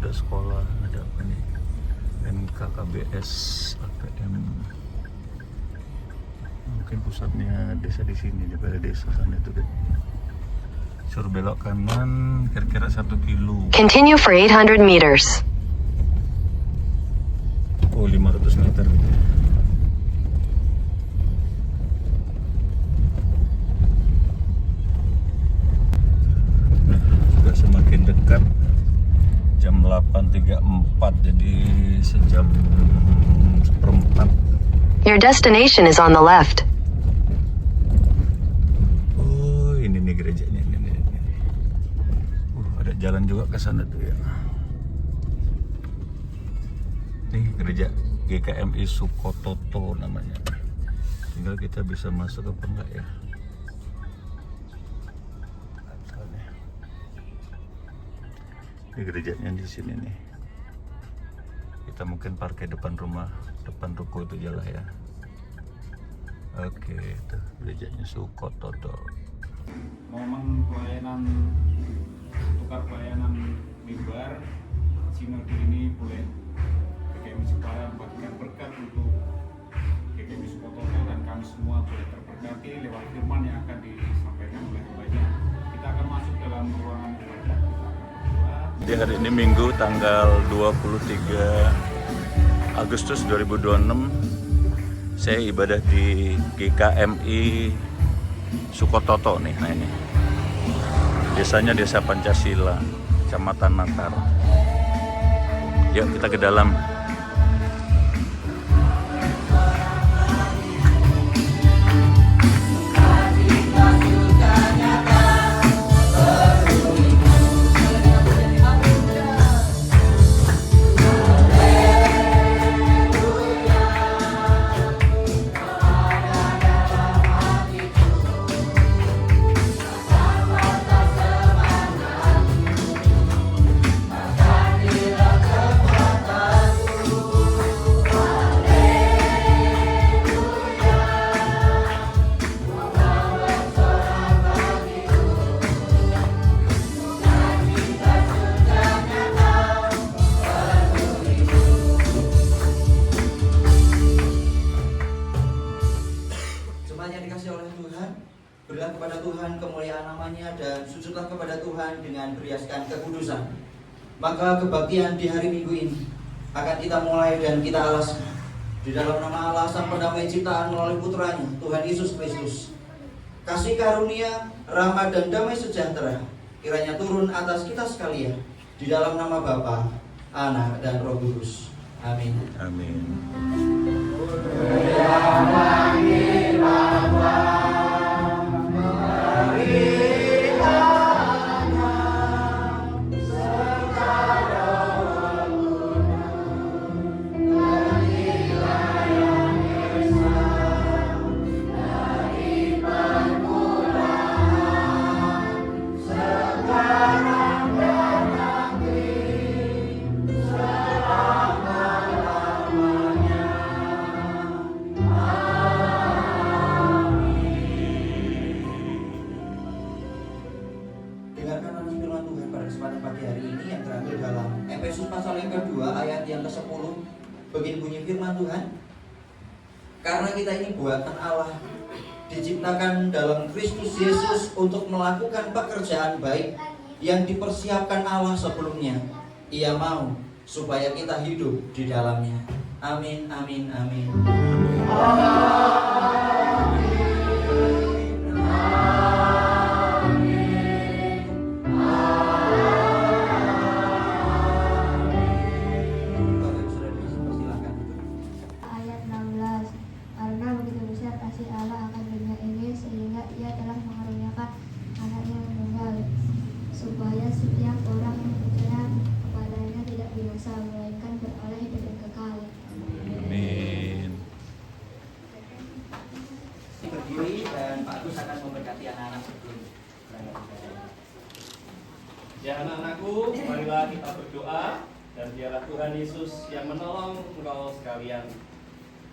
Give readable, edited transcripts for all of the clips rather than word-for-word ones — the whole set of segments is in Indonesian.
ada sekolah, ada apa nih, NKKBS APM. Mungkin pusatnya desa di sini, di balai desa sana itu deh. Suruh belok kanan kira-kira 1 kilo. Continue for 800 meters. Oh, 500 meter. Sudah semakin dekat. Jam 8.34, jadi sejam seperempat. Your destination is on the left. Oh, ini nih gerejanya. Ini. Ada jalan juga ke sana tuh ya. Nih gereja GKMI Sukototo namanya. Tinggal kita bisa masuk apa enggak ya? Ini gerejanya di sini nih. Kita mungkin parkir depan rumah, depan ruko itu aja lah ya. Oke, itu gerejanya Sukototo. Momen pelayanan, tukar pelayanan mimbar sinode ini boleh GKMI supaya membagikan berkat untuk GKMI Sukototo dan kami semua boleh terberkati lewat firman yang akan disampaikan oleh hambanya. Kita akan masuk dalam ruangan ibadah. Jadi hari ini Minggu tanggal 23 Agustus 2026. Saya ibadah di GKMI Sukototo nih. Nah ini desanya Desa Pancasila, Kecamatan Natar. Yuk kita ke dalam. Berilah kepada Tuhan kemuliaan namanya dan sujudlah kepada Tuhan dengan beriaskan kekudusan. Maka kebaktian di hari Minggu ini akan kita mulai dan kita alaskan di dalam nama Allah Sang Pendamai ciptaan melalui putranya Tuhan Yesus Kristus. Kasih karunia, rahmat dan damai sejahtera kiranya turun atas kita sekalian di dalam nama Bapa, Anak dan Roh Kudus. Amin. Amin. Efesus pasal yang kedua ayat yang ke-10 begini bunyi firman Tuhan. Karena kita ini buatan Allah, diciptakan dalam Kristus Yesus untuk melakukan pekerjaan baik yang dipersiapkan Allah sebelumnya. Ia mau supaya kita hidup di dalamnya. Amin, amin, amin. Ya anak-anakku, marilah kita berdoa dan biarlah Tuhan Yesus yang menolong engkau sekalian.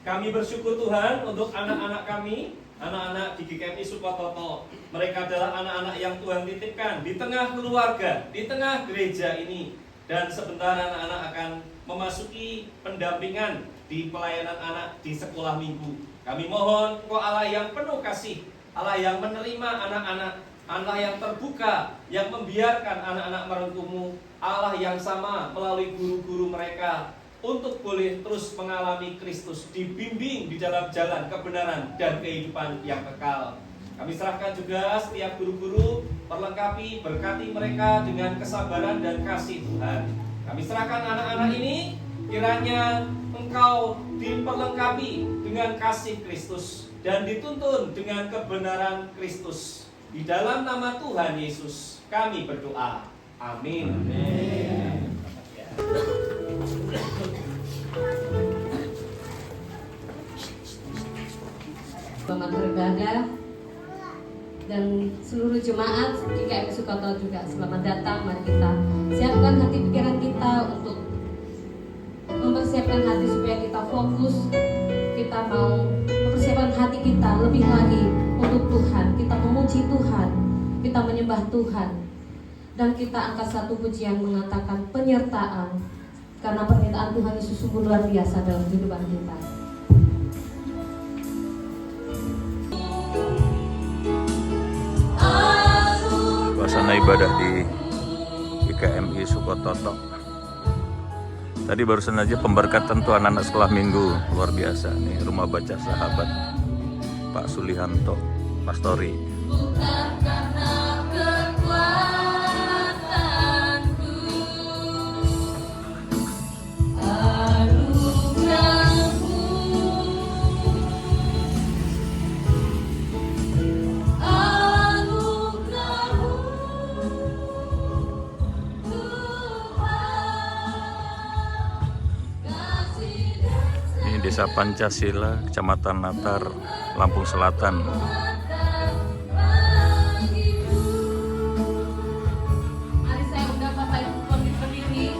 Kami bersyukur Tuhan untuk anak-anak kami, anak-anak di GKMI Sukototo. Mereka adalah anak-anak yang Tuhan titipkan di tengah keluarga, di tengah gereja ini. Dan sebentar anak-anak akan memasuki pendampingan di pelayanan anak di sekolah minggu. Kami mohon Engkau Allah yang penuh kasih, Allah yang menerima anak-anak, Allah yang terbuka, yang membiarkan anak-anak merengkumu, Allah yang sama melalui guru-guru mereka untuk boleh terus mengalami Kristus, dibimbing di dalam jalan kebenaran dan kehidupan yang kekal. Kami serahkan juga setiap guru-guru, perlengkapi, berkati mereka dengan kesabaran dan kasih Tuhan. Kami serahkan anak-anak ini, kiranya Engkau diperlengkapi dengan kasih Kristus dan dituntun dengan kebenaran Kristus. Di dalam nama Tuhan Yesus kami berdoa. Amin. Amin. Selamat beribadah. Dan seluruh jemaat di GKM Sukoto juga selamat datang. Mari kita siapkan hati pikiran kita untuk mempersiapkan hati supaya kita fokus. Kita mau mempersiapkan hati kita lebih lagi untuk Tuhan. Kita memuji Tuhan, kita menyembah Tuhan. Dan kita angkat satu pujian mengatakan penyertaan, karena penyertaan Tuhan Yesus sungguh luar biasa dalam kehidupan kita. Suasana ibadah di GKMI Sukoto. Tadi barusan aja pemberkatan tuh anak-anak sekolah minggu, luar biasa nih, rumah baca sahabat Pak Sulihanto Pastori. Desa Pancasila, Kecamatan Natar, Lampung Selatan. Mari saya undang Bapak Ibu berdiri.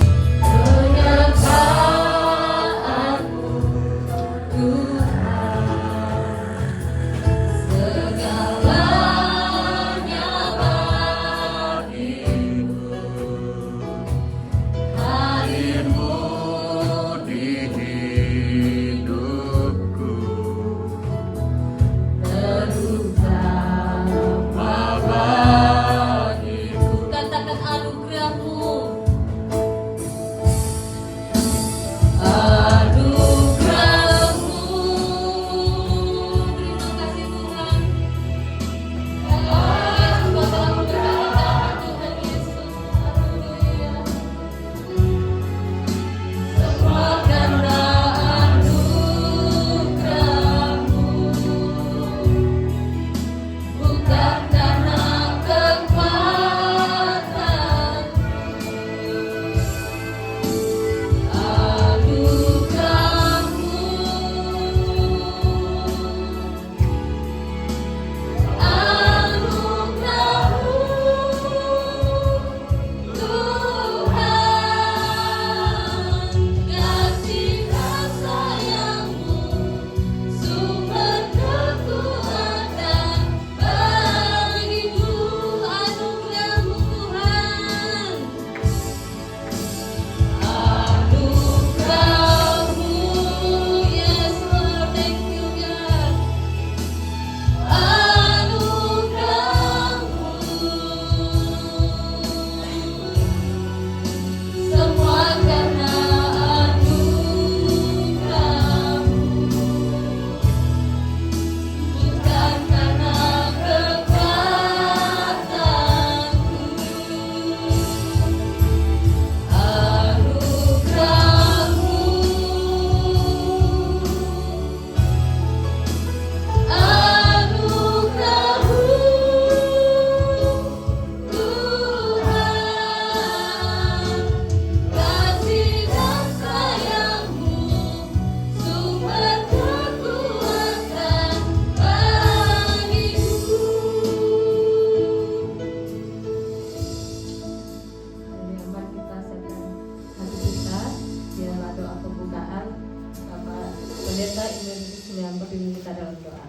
Pendeta Imelda berdiri kita dalam doa.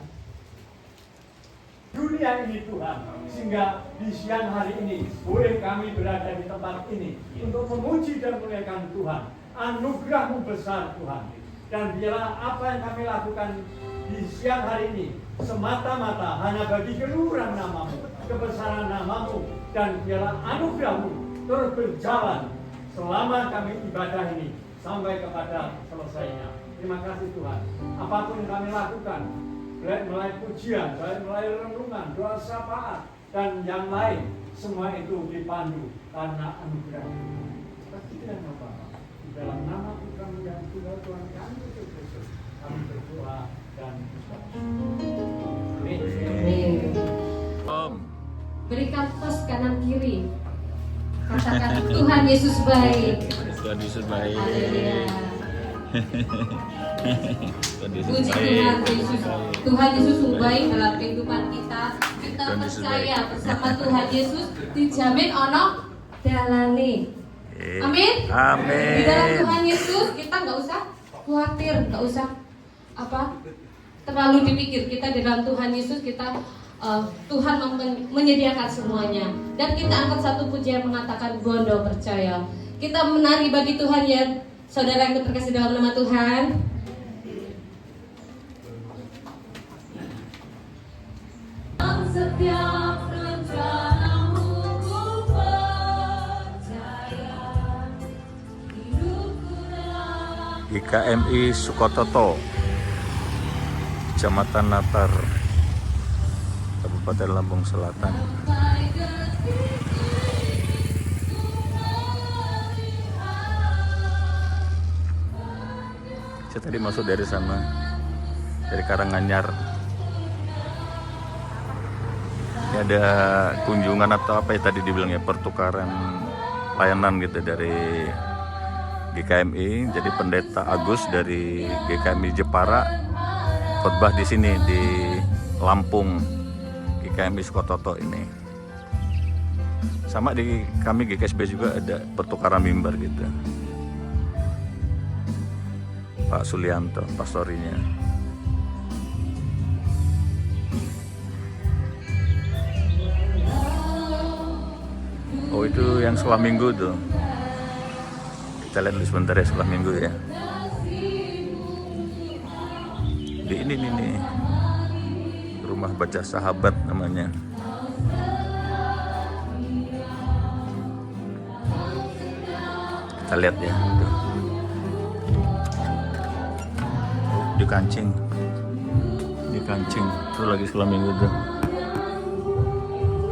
Dunia dunia ini Tuhan. Sehingga di siang hari ini boleh kami berada di tempat ini untuk memuji dan memuliakan Tuhan. Anugerah-Mu besar Tuhan. Dan biarlah apa yang kami lakukan di siang hari ini semata-mata hanya bagi keluhuran nama-Mu, kebesaran nama-Mu, dan biarlah anugerah-Mu terus berjalan selama kami ibadah ini sampai kepada selesainya. Terima kasih Tuhan. Apapun yang kami lakukan, baik mulai pujian, baik mulai renungan, doa syafaat, dan yang lain, semua itu dipandu karena anugerah Tuhan. Seperti yang Bapa, di dalam nama Putra-Mu yang Tunggal Tuhan kami Yesus Kristus, kami berdoa dan bersyukur. Amin. Amin. Om. Berikan tos kanan kiri. Katakan Tuhan Yesus baik. Tuhan Yesus baik. Haleluya. Tuhan Yesus Puji baik. Tuhan Yesus. Tuhan Yesus baik dalam kehidupan kita. Kita Tuhan Yesus percaya baik. bersama Tuhan Yesus dijamin ono dalane. Amin. Amin. Di dalam Tuhan Yesus kita nggak usah khawatir, nggak usah terlalu dipikir. Kita di dalam Tuhan Yesus kita Tuhan menyediakan semuanya. Dan kita angkat satu pujian mengatakan Bondo percaya. Kita menari bagi Tuhan ya, saudara yang terkasih dalam nama Tuhan. Setiap rencanamu ku percaya, hidupku dalam GKMI Sukototo, Kecamatan Natar, Kabupaten Lampung Selatan. Saya tadi masuk dari sana, dari Karanganyar. Ini ada kunjungan atau apa ya tadi dibilangnya, pertukaran layanan gitu dari GKMI. Jadi Pendeta Agus dari GKMI Jepara khotbah di sini di Lampung, GKMI Sukototo ini. Sama di kami GKSB juga ada pertukaran mimbar gitu. Pak Sulianto pastorinya. Oh itu yang sekolah minggu tuh. Kita lihat dulu sebentar ya sekolah minggu ya. Di ini nih. Rumah Baca Sahabat namanya. Kita lihat ya. Tuh. Di Kancing. Di Kancing. Itu lagi sekolah minggu tuh.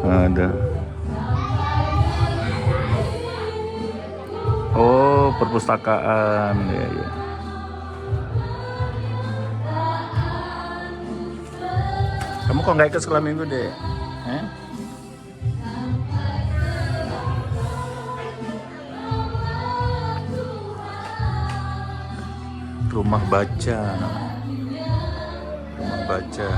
Ada. Oh, perpustakaan ya, ya. Kamu kok nggak ikut sekolah minggu deh? Rumah baca, rumah baca.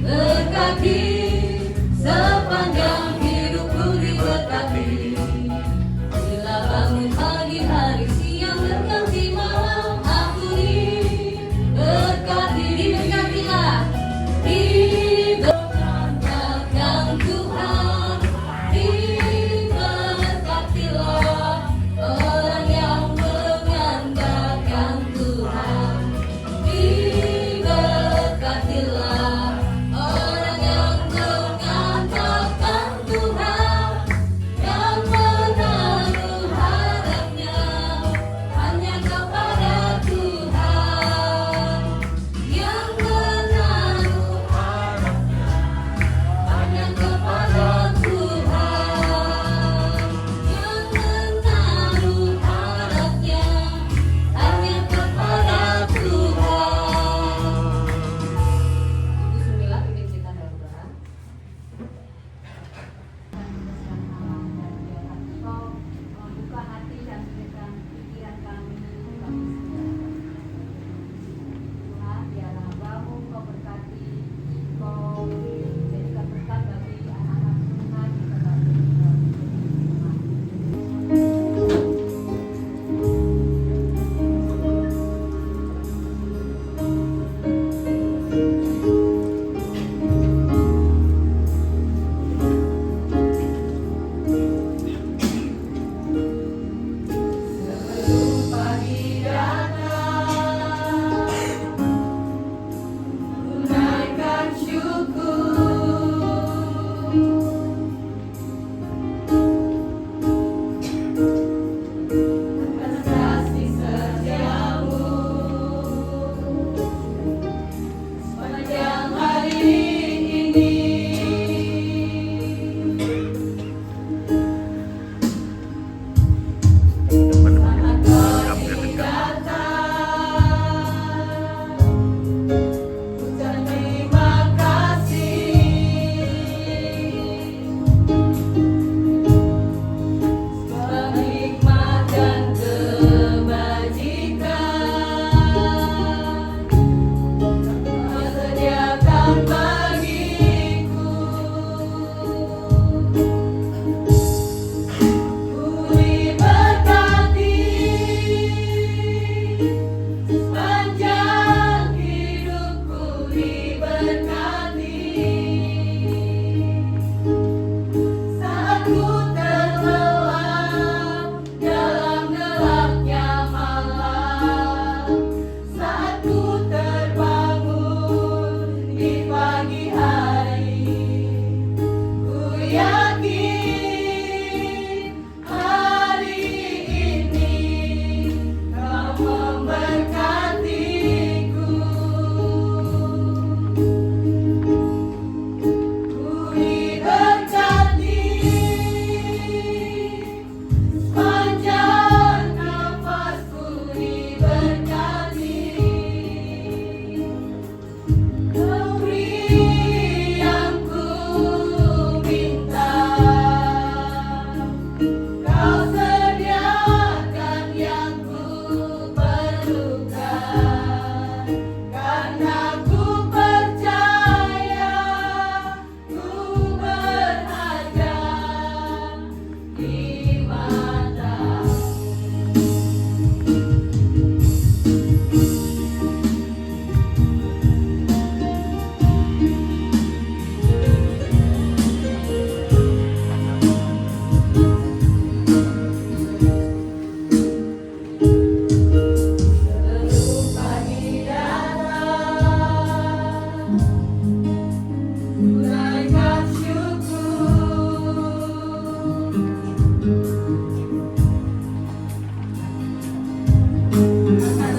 Berkati sepanjang hidupku diberkati. Bila bangun pagi hari siang berganti malam aku diberkati. Diberkatilah, diberkatikan Tuhan. Diberkatilah orang yang mengandalkan Tuhan. Diberkatilah orang yang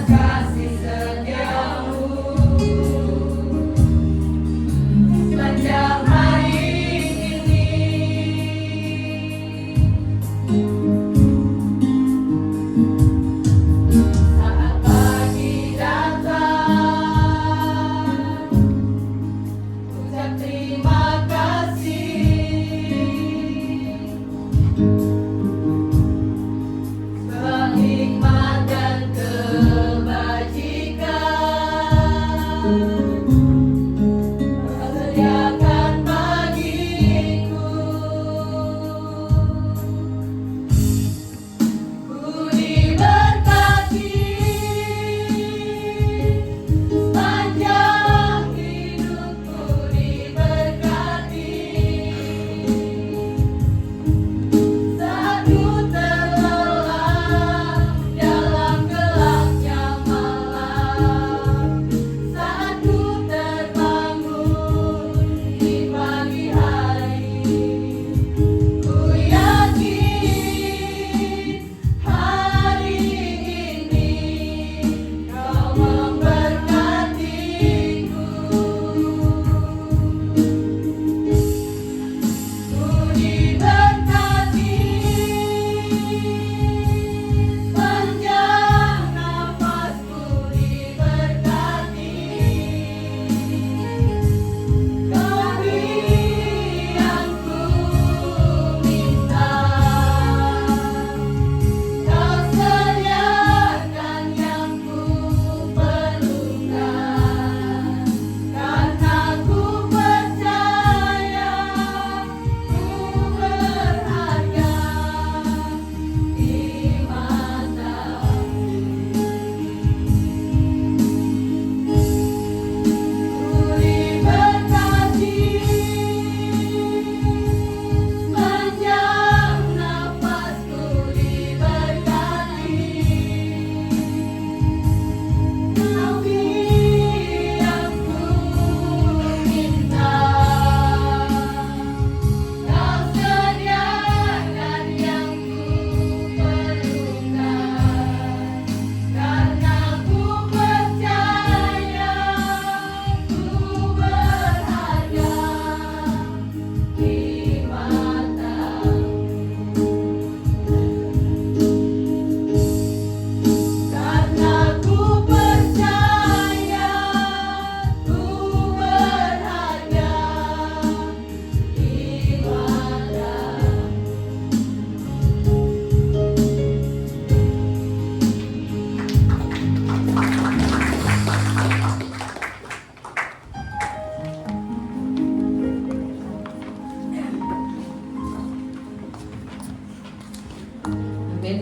Amin.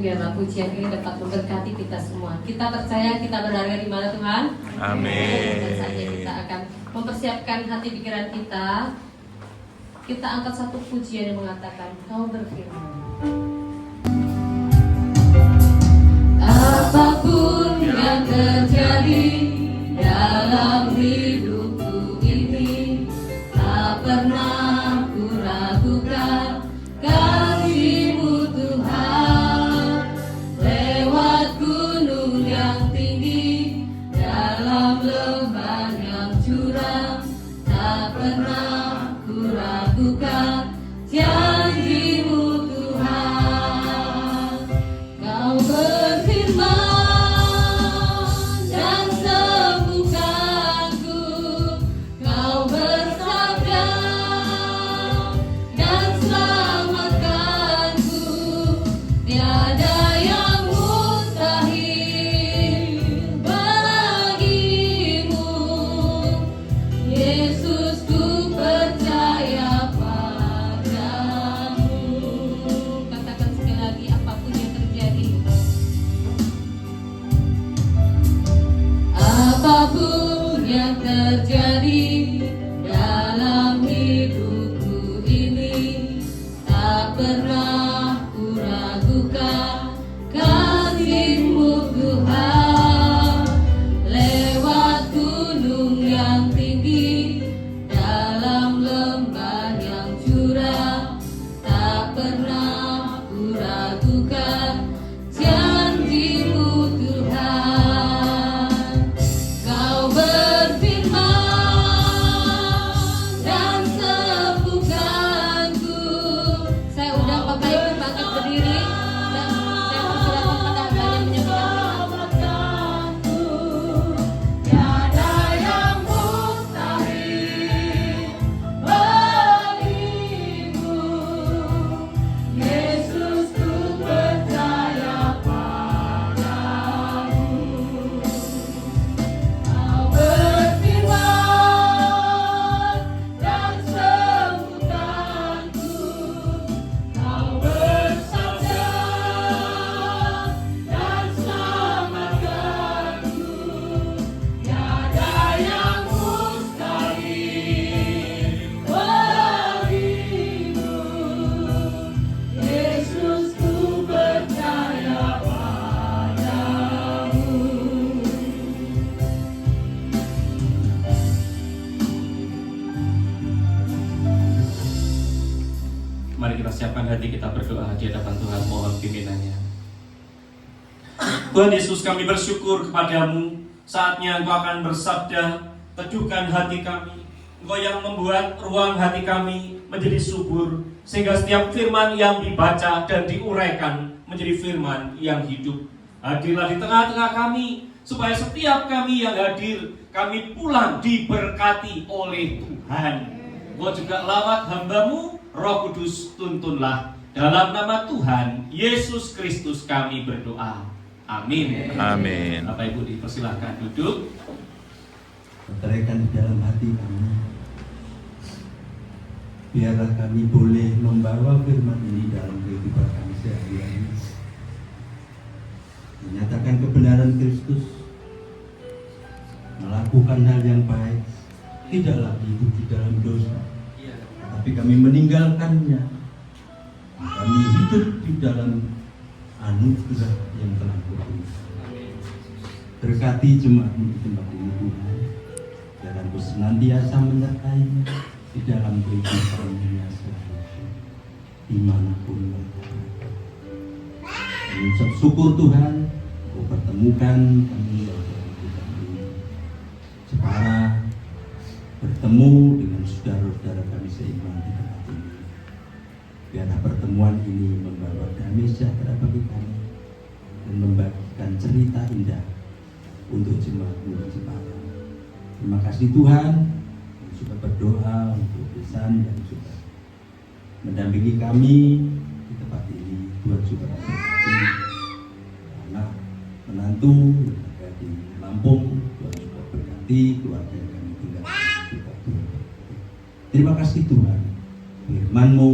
Biarlah pujian ini dapat memberkati kita semua. Kita percaya kita berada di mana Tuhan? Amin. Dan saatnya kita akan mempersiapkan hati pikiran kita. Kita angkat satu pujian yang mengatakan, Kau berfirman. Apapun yang terjadi dalam hidupku ini, tak pernah ku ragukan kasih-Mu Tuhan. Lewat gunung yang tinggi, dalam lembah yang curam, tak pernah ku ragukan janji-Mu Tuhan. siapkan hati kita berdoa di hadapan Tuhan, mohon pimpinannya. Tuhan Yesus, kami bersyukur kepadamu. Saatnya Engkau akan bersabda, teduhkan hati kami. Engkau yang membuat ruang hati kami menjadi subur, sehingga setiap firman yang dibaca dan diuraikan menjadi firman yang hidup. Hadirlah di tengah-tengah kami, supaya setiap kami yang hadir, kami pulang diberkati oleh Tuhan. Engkau juga lawat hamba-Mu, Roh Kudus tuntunlah. Dalam nama Tuhan Yesus Kristus kami berdoa. Amin. Amin. Bapak Ibu dipersilahkan duduk. Teraikan di dalam hati kami. Biarlah kami boleh membawa firman ini dalam kehidupan kami sehari-hari. Menyatakan kebenaran Kristus, melakukan hal yang baik, tidak lagi hidup di dalam dosa, tetapi kami meninggalkannya. Kami hidup di dalam anugerah yang telah Kau berikan. Berkati jemaat-Mu di tempat ini Tuhan, dan Kau senantiasa menyertainya di dalam kehidupannya sehari-hari, dimanapun mereka. Mengucap syukur Tuhan, Kau pertemukan kami dalam kehidupan ini. Sekarang bertemu dengan saudara-saudara kami seiman di tempat ini. Biarlah pertemuan ini membawa damai sejahtera bagi kami dan membagikan cerita indah untuk jemaat-Mu di Jepara. Terima kasih Tuhan yang sudah berdoa untuk lisan dan sudah mendampingi kami di tempat ini. Tuhan juga berkati anak menantu yang ada di Lampung. Tuhan juga berkati keluarga yang kami tinggal juga Tuhan berkati. Terima kasih Tuhan, firman-Mu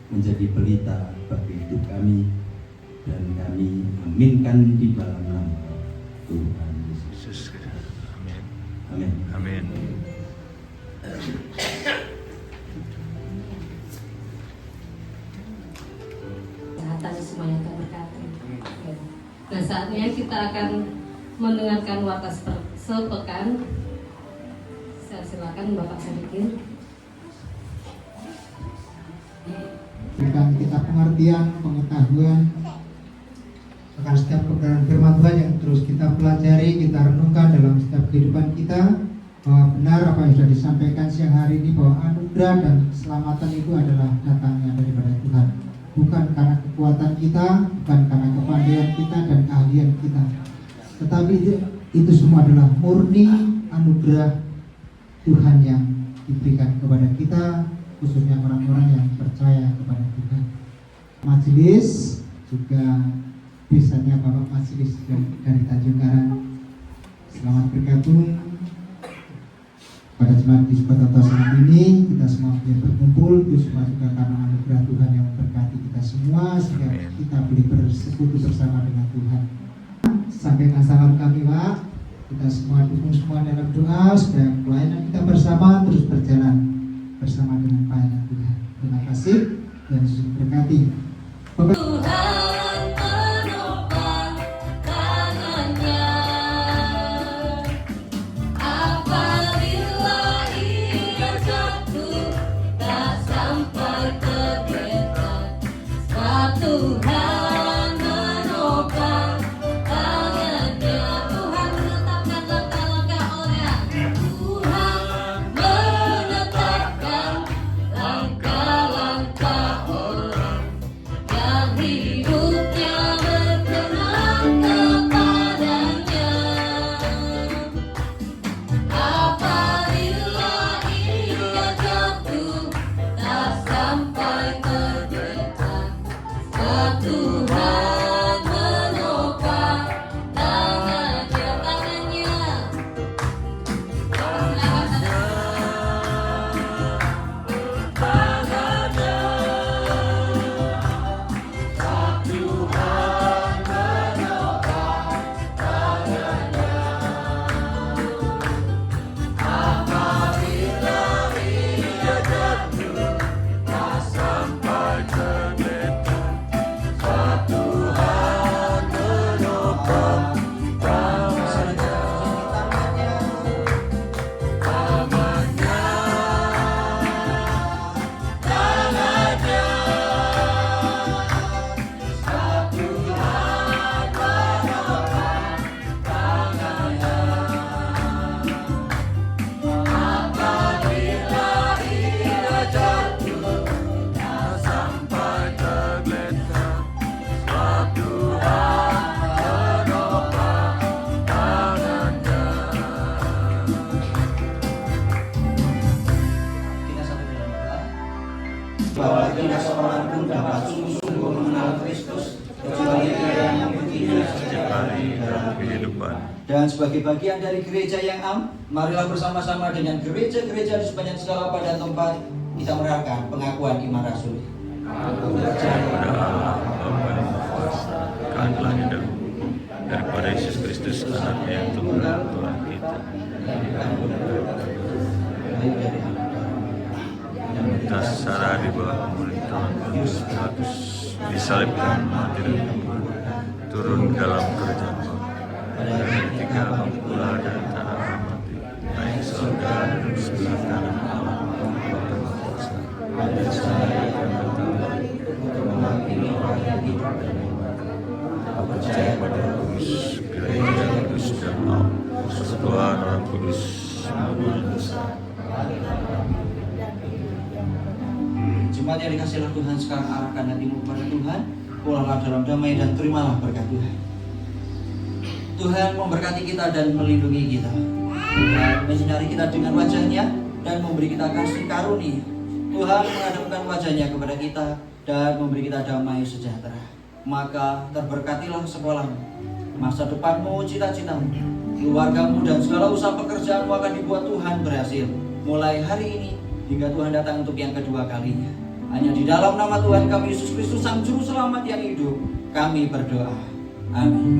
menjadi pelita bagi hidup kami, dan kami aminkan di dalam nama Tuhan Yesus. Amin. Amin. Amin. Kesehatan semuanya terberkati. Nah, saatnya kita akan mendengarkan warta sepekan. Saya silakan Bapak Sadikin. Berikan kita pengertian, pengetahuan akan setiap kebenaran firman Tuhan yang terus kita pelajari, kita renungkan dalam setiap kehidupan kita, bahwa benar apa yang sudah disampaikan siang hari ini, bahwa anugerah dan keselamatan itu adalah datangnya daripada Tuhan, bukan karena kekuatan kita, bukan karena kepandaian kita dan keahlian kita, tetapi itu semua adalah murni anugerah Tuhan yang diberikan kepada kita, khususnya orang-orang yang percaya kepada Tuhan. Majelis juga biasanya Bapak Majelis dari Tanjung Karang, selamat bergabung pada jemaat di Sukototo saat ini. Kita semua boleh berkumpul, itu semua juga karena anugerah Tuhan yang memberkati kita semua, sehingga kita boleh bersekutu bersama dengan Tuhan. Sampaikan salam kami Pak, kita semua dukung semua dalam doa supaya pelayanan kita bersama terus berjalan bersama dengan pelayanan Tuhan. Terima kasih dan Yesus berkati. Tuhan menopang tangannya, apabila ia jatuh tak sampai ke depan. Tuhan menopang tangannya, Tuhan menetapkan langkah-langkah orang. Tuhan menetapkan langkah-langkah orang yang hidup kehidupan. Dan sebagai bagian dari gereja yang marilah bersama-sama dengan gereja-gereja di sepanjang segala pada tempat kita merayakan pengakuan iman rasuli. Kepada Allah Bapa yang berkuasa, keadilannya dan daripada Yesus Kristus anaknya yang tunggal Tuhan kita, dasar di bawah pemerintahan Pontius Pilatus, disalibkan, mati dan kubur, turun ke dalam kerajaan Allah. Pada hari ketiga bangkitlah dari tanah mati, naik ke surga dan di sebelah kanan Allah Bapa yang berkuasa. Dan saya akan datang untuk menghakimi orang yang hidup dan yang mati. Aku percaya pada Roh Kudus, gereja kudus dan mau, persekutuan orang kudus, mengampuni dosa. Jemaat yang dikasihi Tuhan, sekarang arahkan hatimu kepada Tuhan, pulanglah dalam damai dan terimalah berkat Tuhan. Tuhan memberkati kita dan melindungi kita. Tuhan menyinari kita dengan wajah-Nya dan memberi kita kasih karunia. Tuhan menghadapkan wajah-Nya kepada kita dan memberi kita damai sejahtera. Maka terberkatilah sekolahmu, masa depanmu, cita-citamu, keluargamu dan segala usaha pekerjaanmu akan dibuat Tuhan berhasil. Mulai hari ini hingga Tuhan datang untuk yang kedua kalinya. Hanya di dalam nama Tuhan kami Yesus Kristus Sang Juru Selamat yang hidup, kami berdoa. Amin.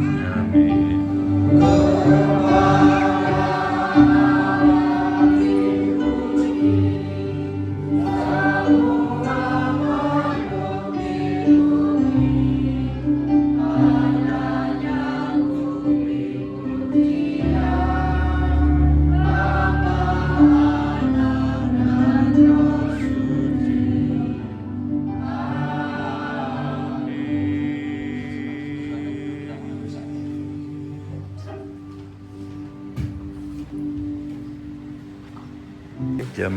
Jam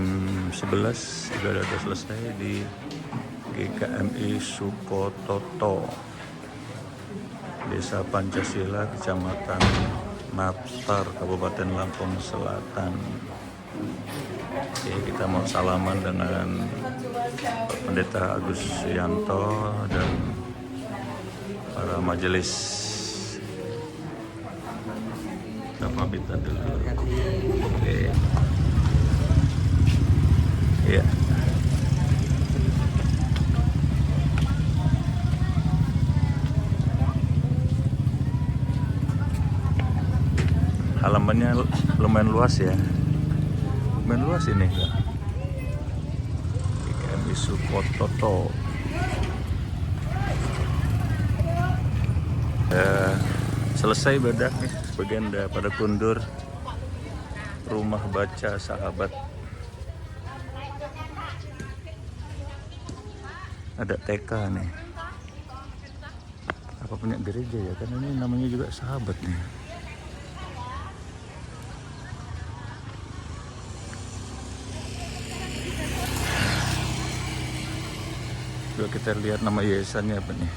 11 ibadah sudah selesai di GKMI Sukototo, Desa Pancasila, Kecamatan Naptar, Kabupaten Lampung Selatan. Oke, kita mau salaman dengan Pendeta Agus Yanto dan para majelis. Kita pamitan dulu. Oke. Iya. Halamannya lumayan luas ya. Lumayan luas ini kan. GKMI Sukototo. Selesai ibadah nih, sebagian udah pada kundur. Rumah baca sahabat. Ada TK nih. Apa punya gereja ya? Karena ini namanya juga sahabat nih. Coba kita lihat nama yayasannya apa nih.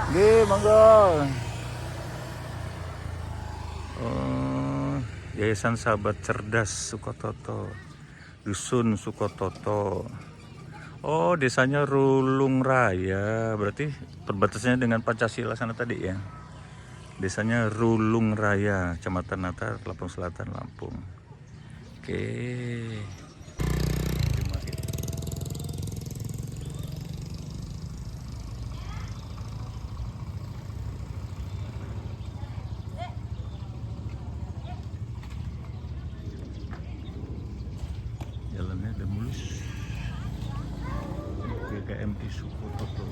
Oke, monggo. Yayasan Sahabat Cerdas Sukototo, Dusun Sukototo. Oh, desanya Rulung Raya, berarti perbatasannya dengan Pancasila sana tadi ya. Desanya Rulung Raya, Kecamatan Natar, Lampung Selatan, Lampung. Oke. Jalannya ada mulus. GKMI Sukototo.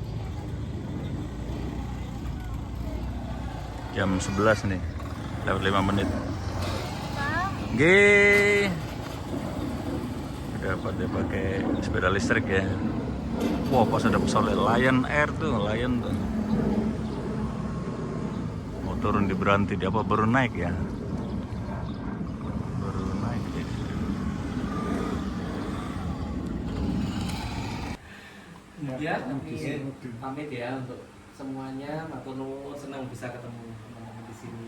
Jam 11 nih, lewat 5 menit. Gih, udah pada pakai sepeda listrik ya. Wow, pas ada pesawat Lion Air tuh, Lion tuh. Mau turun di berhenti, di apa baru naik ya? Ya, kami pamit ya untuk semuanya. Matur nuwun, senang bisa ketemu teman-teman di sini.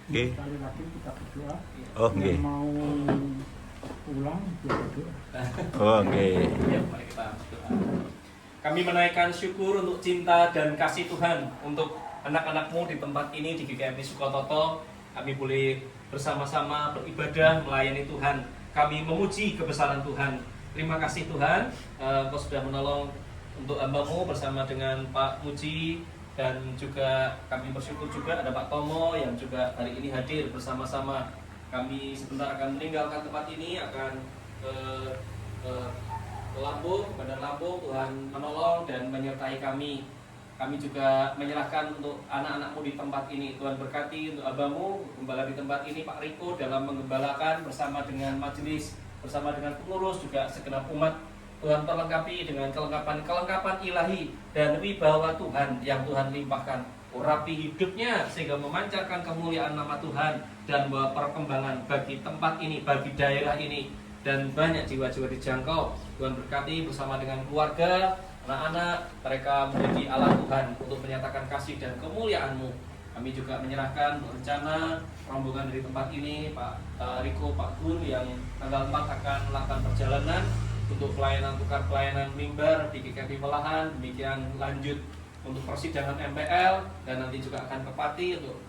Oke. Sekali lagi kita berdoa. Oh, Yang nggih. mau pulang dia berdoa. Oke. Ya, mari kita berdoa. Kami menaikkan syukur untuk cinta dan kasih Tuhan untuk anak-anakmu di tempat ini di GKMI Sukototo. Kami boleh bersama-sama beribadah, melayani Tuhan. Kami memuji kebesaran Tuhan. Terima kasih Tuhan, Kau sudah menolong untuk hamba-Mu bersama dengan Pak Muji, dan juga kami bersyukur juga ada Pak Tomo yang juga hari ini hadir bersama-sama. Kami sebentar akan meninggalkan tempat ini, akan ke Lampung, Bandar Lampung. Tuhan menolong dan menyertai kami. Kami juga menyerahkan untuk anak-anak-Mu di tempat ini. Tuhan berkati untuk hamba-Mu, gembala di tempat ini, Pak Riko, dalam menggembalakan bersama dengan majelis, bersama dengan pengurus, juga segenap umat. Tuhan perlengkapi dengan kelengkapan ilahi dan wibawa Tuhan yang Tuhan limpahkan. Urapi hidupnya sehingga memancarkan kemuliaan nama Tuhan dan membawa perkembangan bagi tempat ini, bagi daerah ini, dan banyak jiwa-jiwa dijangkau. Tuhan berkati bersama dengan keluarga, anak-anak, mereka menjadi alat Tuhan untuk menyatakan kasih dan kemuliaan-Mu. Kami juga menyerahkan rencana rombongan dari tempat ini, Pak Riko, Pak Gun, yang tanggal 4 akan melakukan perjalanan untuk pelayanan tukar pelayanan mimbar di GKMI Melahan. Demikian lanjut untuk persidangan MPL, dan nanti juga akan ke Pati untuk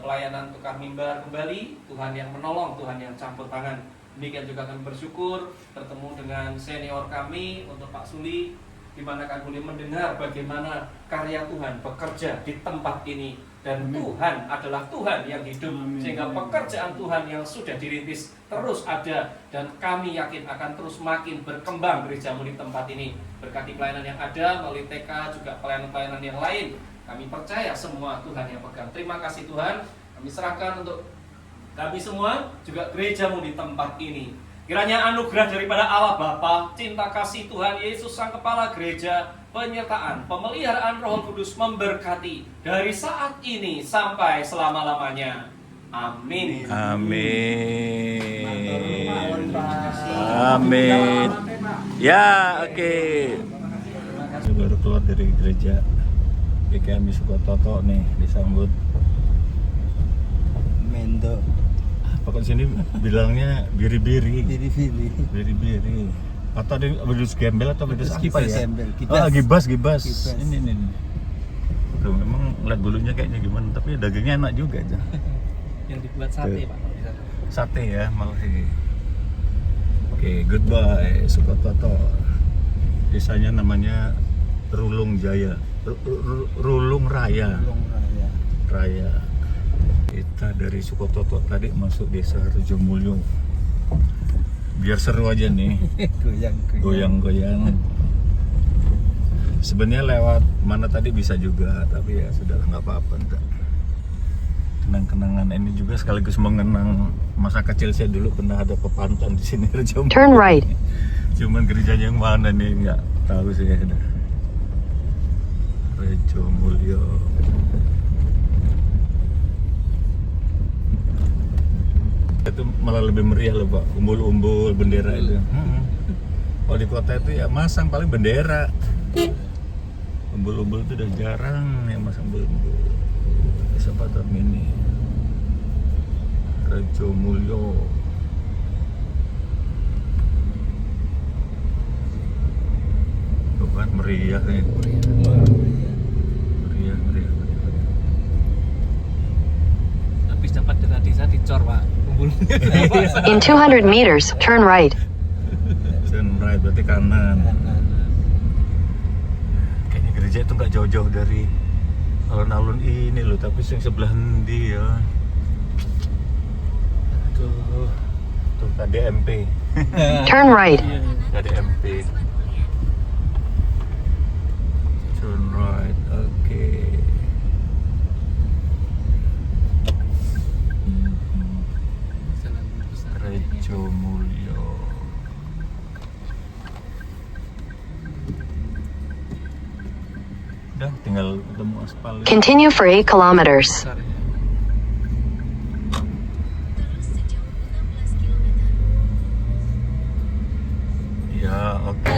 pelayanan tukar mimbar kembali. Tuhan yang menolong, Tuhan yang campur tangan. Demikian juga akan bersyukur bertemu dengan senior kami untuk Pak Suli, di mana kami boleh mendengar bagaimana karya Tuhan bekerja di tempat ini, dan Tuhan adalah Tuhan yang hidup, sehingga pekerjaan Tuhan yang sudah dirintis terus ada, dan kami yakin akan terus makin berkembang gereja-Mu di tempat ini. Berkati pelayanan yang ada melalui TK, juga pelayanan-pelayanan yang lain. Kami percaya semua Tuhan yang pegang. Terima kasih Tuhan. Kami serahkan untuk kami semua, juga gereja-Mu di tempat ini. Kiranya anugerah daripada Allah Bapa, cinta kasih Tuhan Yesus Sang Kepala Gereja, penyertaan, pemeliharaan Roh Kudus memberkati dari saat ini sampai selama-lamanya. Amin. Amin. Amin. Ya, oke. Baru keluar dari gereja GKMI Sukototo nih, disambut Mendo. Pokok sini bilangnya biri-biri. Biri-biri. Atau ada bedus gembel atau bedus apa ya? Oh, gibas. Ini. Tuh, memang lihat bulunya kayaknya gimana, tapi dagingnya enak juga aja. Yang dibuat sate, Pak. Sate ya, makasih. Oke, goodbye Sukototo. Desanya namanya Rulung Jaya. Rulung Raya. Raya. Kita dari Sukototo tadi masuk desa Rejomulyo. Biar seru aja nih. Goyang-goyang. Sebenarnya lewat mana tadi bisa juga, tapi ya sudah nggak apa-apa. Kenang-kenangan ini juga sekaligus mengenang masa kecil saya dulu pernah ada pepantun di sini Rejomulyo. Turn right. Cuman gerejanya yang mana nih nggak tahu sih. Rejomulyo. Itu malah lebih meriah loh Pak, umbul-umbul bendera itu. Kalau di kota itu ya masang paling bendera. Umbul-umbul itu udah jarang yang masang umbul-umbul. Kesempatan ini Rejomulyo. Tuh kan meriah ya. Meriah. Habis dapat dana desa dicor, Pak. In 200 meters, turn right. Turn right berarti kanan. Kayaknya gereja itu nggak jauh-jauh dari alun-alun ini loh, tapi yang sebelah ndi ya. Tuh KDMP. Turn right. KDMP. Turn right, oke. Rejomulyo. Udah tinggal ketemu aspal. Continue for 8 kilometers. Ya, oke.